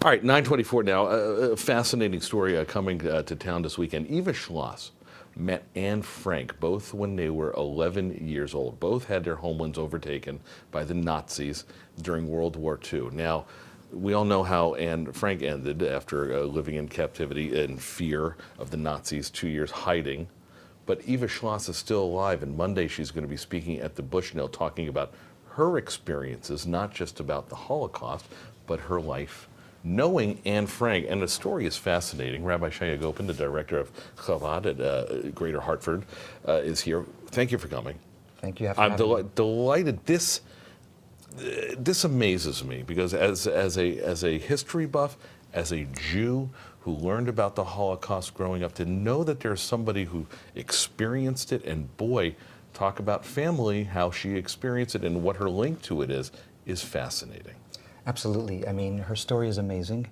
All right, 9:24 now. A fascinating story coming to town this weekend. Eva Schloss met Anne Frank, both when they were 11 years old. Both had their homelands overtaken by the Nazis during World War II. Now, we all know how Anne Frank ended after living in captivity in fear of the Nazis, 2 years hiding. But Eva Schloss is still alive, and Monday she's going to be speaking at the Bushnell talking about her experiences, not just about the Holocaust, but her life knowing Anne Frank. And the story is fascinating. Rabbi Shaya Gopin, the director of Chabad at Greater Hartford, is here. Thank you for coming. Thank you. I'm delighted. This amazes me because as a history buff, as a Jew who learned about the Holocaust growing up, to know that there's somebody who experienced it, and boy, talk about family, how she experienced it and what her link to it is fascinating. Absolutely. I mean, her story is amazing.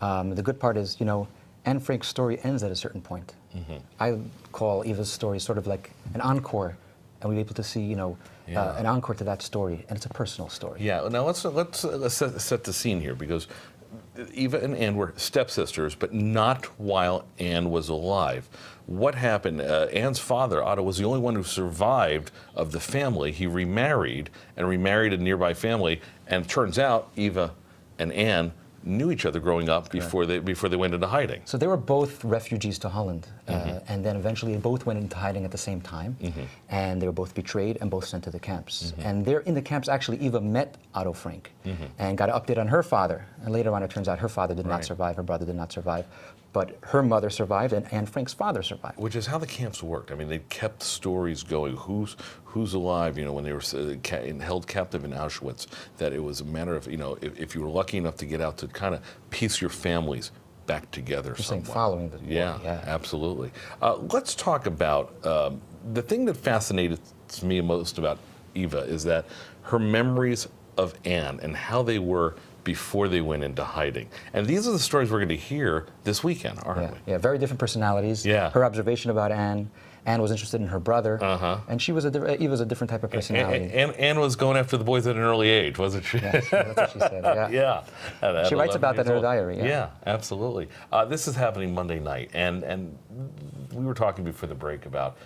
The good part is, you know, Anne Frank's story ends at a certain point. Mm-hmm. I call Eva's story sort of like an encore, and we're able to see, you know, an encore to that story, and it's a personal story. Yeah. Now let's set the scene here, because Eva and Anne were stepsisters, but not while Anne was alive. What happened? Anne's father, Otto, was the only one who survived of the family. He remarried and remarried a nearby family, and it turns out Eva and Anne knew each other growing up before they went into hiding. So they were both refugees to Holland, and then eventually they both went into hiding at the same time, and they were both betrayed and both sent to the camps. And there in the camps, actually, Eva met Otto Frank and got an update on her father. And later on, it turns out her father did not survive, her brother did not survive, but her mother survived, and Anne Frank's father survived. Which is how the camps worked. I mean, they kept stories going. Who's alive? You know, when they were held captive in Auschwitz, that it was a matter of, you know, if you were lucky enough to get out, to kind of piece your families back together somewhat. Following the war. Yeah, absolutely. Let's talk about the thing that fascinated me most about Eva is that her memories of Anne and how they were before they went into hiding. And these are the stories we're going to hear this weekend, aren't we? Yeah, very different personalities. Yeah. Her observation about Anne. Anne was interested in her brother, and she was Eva's a different type of personality. Anne was going after the boys at an early age, wasn't she? Yes, that's what she said. Yeah. She writes about that in her diary. Yeah, absolutely. This is happening Monday night, and we were talking before the break about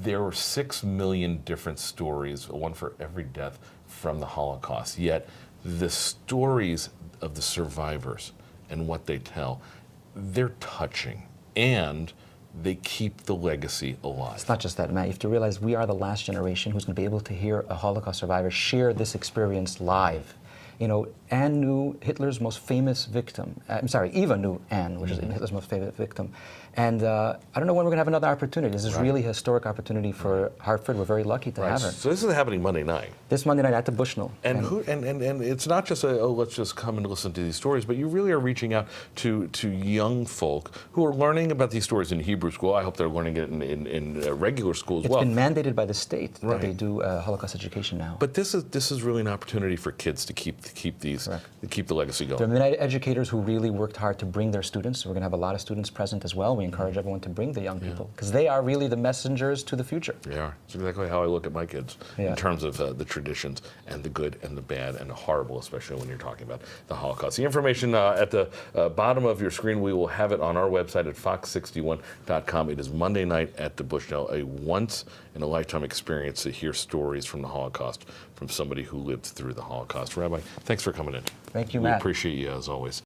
there were 6 million different stories, one for every death from the Holocaust. Yet the stories of the survivors and what they tell, they're touching, and they keep the legacy alive. It's not just that, Matt. You have to realize we are the last generation who's going to be able to hear a Holocaust survivor share this experience live. You know, Anne knew Hitler's most famous victim. Eva knew Anne, which is Hitler's most famous victim. And I don't know when we're going to have another opportunity. This is really a historic opportunity for Hartford. We're very lucky to have her. So this is happening Monday night. This Monday night at the Bushnell. And it's not just let's just come and listen to these stories, but you really are reaching out to young folk who are learning about these stories in Hebrew school. I hope they're learning it in regular school as well. It's been mandated by the state that they do Holocaust education now. But this is really an opportunity for kids to keep the legacy going. There are many educators who really worked hard to bring their students. We're going to have a lot of students present as well. We encourage everyone to bring the young people, because they are really the messengers to the future. They are. It's exactly how I look at my kids in terms of the traditions and the good and the bad and the horrible, especially when you're talking about the Holocaust. The information at the bottom of your screen, we will have it on our website at fox61.com. It is Monday night at the Bushnell, a once-in-a-lifetime experience to hear stories from the Holocaust from somebody who lived through the Holocaust. Rabbi, thanks for coming in. Thank you, Matt. We appreciate you as always.